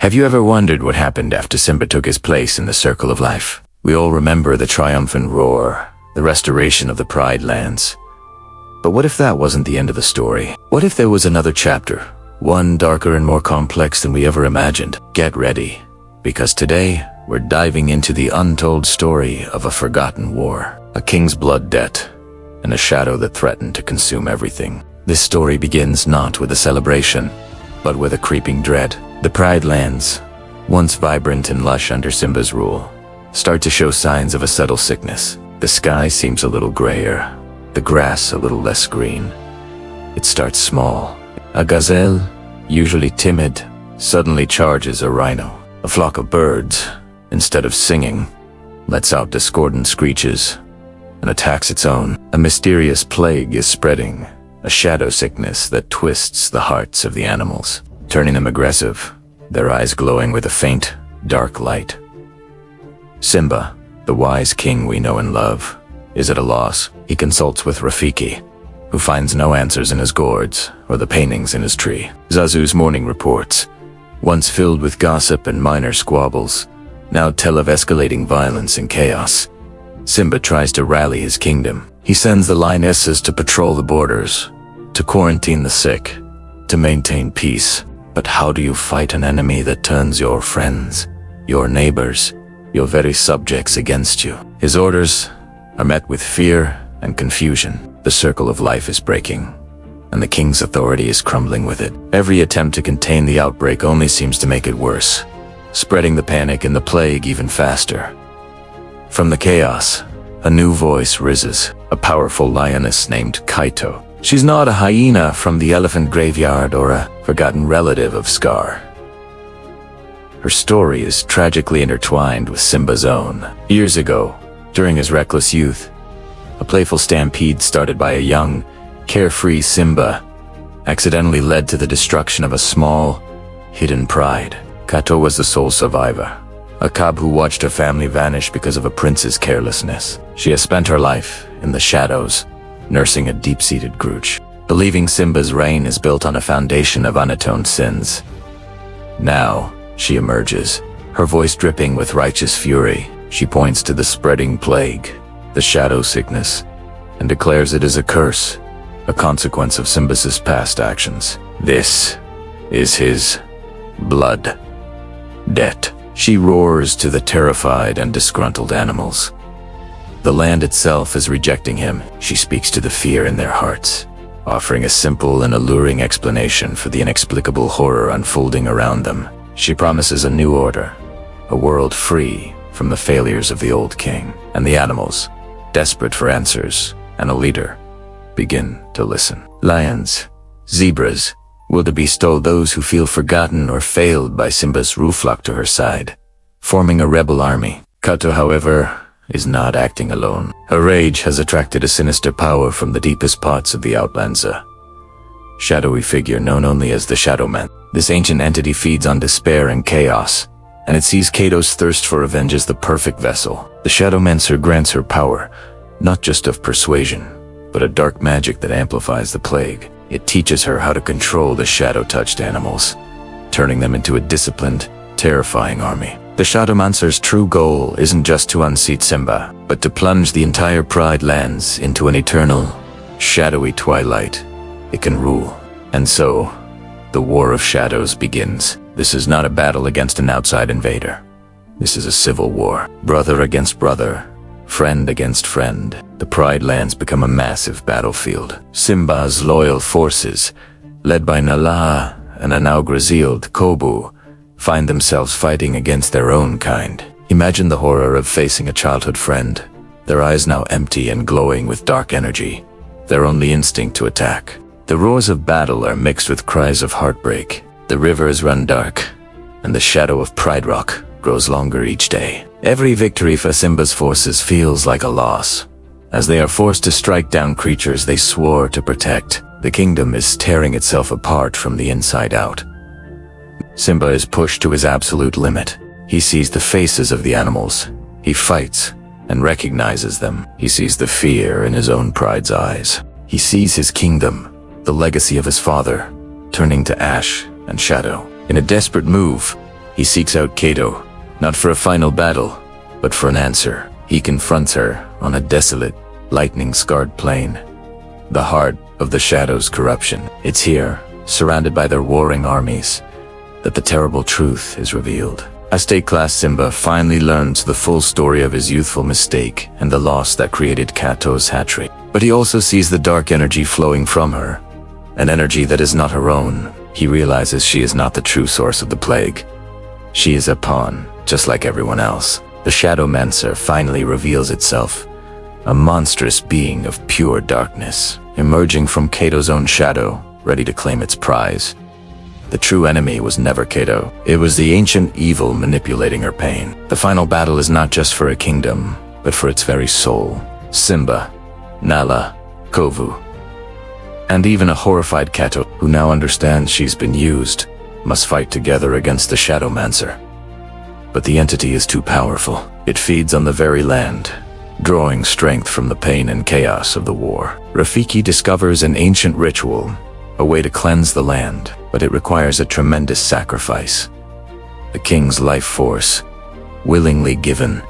Have you ever wondered what happened after Simba took his place in the circle of life? We all remember the triumphant roar, the restoration of the Pride Lands. But what if that wasn't the end of the story? What if there was another chapter, one darker and more complex than we ever imagined? Get ready, because today we're diving into the untold story of a forgotten war, a king's blood debt, and a shadow that threatened to consume everything. This story begins not with a celebration, but with a creeping dread. The Pride Lands, once vibrant and lush under Simba's rule, start to show signs of a subtle sickness. The sky seems a little grayer, the grass a little less green. It starts small. A gazelle, usually timid, suddenly charges a rhino. A flock of birds, instead of singing, lets out discordant screeches and attacks its own. A mysterious plague is spreading, a shadow sickness that twists the hearts of the animals, turning them aggressive, their eyes glowing with a faint, dark light. Simba, the wise king we know and love, is at a loss. He consults with Rafiki, who finds no answers in his gourds or the paintings in his tree. Zazu's morning reports, once filled with gossip and minor squabbles, now tell of escalating violence and chaos. Simba tries to rally his kingdom. He sends the lionesses to patrol the borders, to quarantine the sick, to maintain peace. But how do you fight an enemy that turns your friends, your neighbors, your very subjects against you? His orders are met with fear and confusion. The circle of life is breaking, and the king's authority is crumbling with it. Every attempt to contain the outbreak only seems to make it worse, spreading the panic and the plague even faster. From the chaos, a new voice rises, a powerful lioness named Kato. She's not a hyena from the elephant graveyard or a forgotten relative of Scar. Her story is tragically intertwined with Simba's own. Years ago, during his reckless youth, a playful stampede started by a young, carefree Simba accidentally led to the destruction of a small, hidden pride. Kato was the sole survivor, a cub who watched her family vanish because of a prince's carelessness. She has spent her life in the shadows, nursing a deep-seated grudge, believing Simba's reign is built on a foundation of unatoned sins. Now, she emerges, her voice dripping with righteous fury. She points to the spreading plague, the shadow sickness, and declares it is a curse, a consequence of Simba's past actions. This is his blood debt. She roars to the terrified and disgruntled animals. The land itself is rejecting him. She speaks to the fear in their hearts, offering a simple and alluring explanation for the inexplicable horror unfolding around them. She promises a new order, a world free from the failures of the old king. And the animals, desperate for answers and a leader, begin to listen. Lions, zebras, wildebeest, those who feel forgotten or failed by Simba's rule flock to her side, forming a rebel army. Kato, however, is not acting alone. Her rage has attracted a sinister power from the deepest parts of the Outlands, a shadowy figure known only as the Shadowman. This ancient entity feeds on despair and chaos, and it sees Kato's thirst for revenge as the perfect vessel. The Shadowmancer grants her power, not just of persuasion, but a dark magic that amplifies the plague. It teaches her how to control the shadow-touched animals, turning them into a disciplined, terrifying army. The Shadowmancer's true goal isn't just to unseat Simba, but to plunge the entire Pride Lands into an eternal, shadowy twilight it can rule. And so, the War of Shadows begins. This is not a battle against an outside invader. This is a civil war. Brother against brother, friend against friend. The Pride Lands become a massive battlefield. Simba's loyal forces, led by Nala and a now grizzled Kobu, find themselves fighting against their own kind. Imagine the horror of facing a childhood friend, their eyes now empty and glowing with dark energy, their only instinct to attack. The roars of battle are mixed with cries of heartbreak. The rivers run dark, and the shadow of Pride Rock grows longer each day. Every victory for Simba's forces feels like a loss, as they are forced to strike down creatures they swore to protect. The kingdom is tearing itself apart from the inside out. Simba is pushed to his absolute limit. He sees the faces of the animals. He fights and recognizes them. He sees the fear in his own pride's eyes. He sees his kingdom, the legacy of his father, turning to ash and shadow. In a desperate move, He seeks out Kato, not for a final battle, but for an answer. He confronts her on a desolate, lightning-scarred plain. The heart of the Shadow's corruption. It's here, surrounded by their warring armies, that the terrible truth is revealed. Estate-class Simba finally learns the full story of his youthful mistake and the loss that created Kato's hatred. But he also sees the dark energy flowing from her, an energy that is not her own. He realizes she is not the true source of the plague. She is a pawn, just like everyone else. The Shadowmancer finally reveals itself, a monstrous being of pure darkness, emerging from Kato's own shadow, ready to claim its prize. The true enemy was never Kato. It was the ancient evil manipulating her pain. The final battle is not just for a kingdom, but for its very soul. Simba, Nala, Kovu, and even a horrified Kato, who now understands she's been used, must fight together against the Shadowmancer. But the entity is too powerful. It feeds on the very land, drawing strength from the pain and chaos of the war. Rafiki discovers an ancient ritual, a way to cleanse the land, but it requires a tremendous sacrifice. The king's life force, willingly given,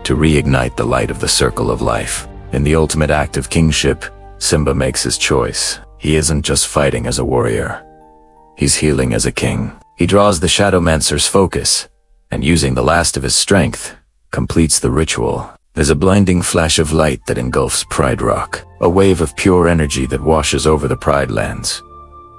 to reignite the light of the circle of life. In the ultimate act of kingship, Simba makes his choice. He isn't just fighting as a warrior. He's healing as a king. He draws the Shadowmancer's focus, and using the last of his strength, completes the ritual. There's a blinding flash of light that engulfs Pride Rock, a wave of pure energy that washes over the Pride Lands.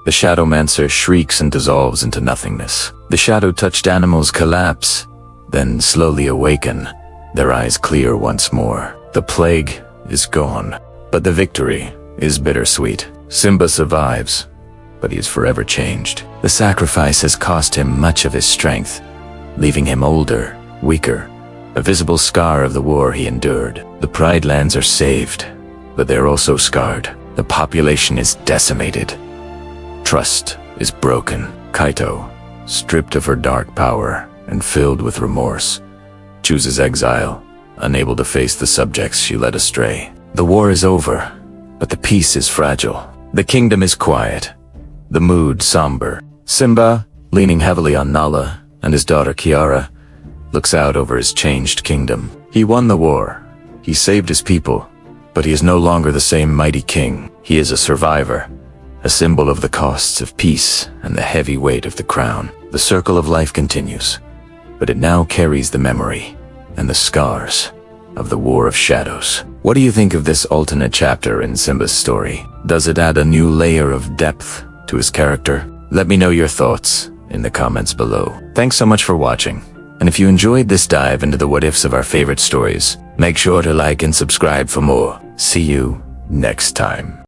The Shadowmancer shrieks and dissolves into nothingness. The shadow-touched animals collapse, then slowly awaken, their eyes clear once more. The plague is gone, but the victory is bittersweet. Simba survives, but he is forever changed. The sacrifice has cost him much of his strength, leaving him older, weaker, a visible scar of the war he endured. The Pride Lands are saved, but they're also scarred. The population is decimated. Trust is broken. Kato, stripped of her dark power and filled with remorse, chooses exile, unable to face the subjects she led astray. The war is over, but the peace is fragile. The kingdom is quiet, the mood somber. Simba, leaning heavily on Nala and his daughter Kiara, looks out over his changed kingdom. He won the war. He saved his people, but he is no longer the same mighty king. He is a survivor, a symbol of the costs of peace and the heavy weight of the crown. The circle of life continues, but it now carries the memory and the scars of the War of Shadows. What do you think of this alternate chapter in Simba's story? Does it add a new layer of depth to his character? Let me know your thoughts in the comments below. Thanks so much for watching. And if you enjoyed this dive into the what-ifs of our favorite stories, make sure to like and subscribe for more. See you next time.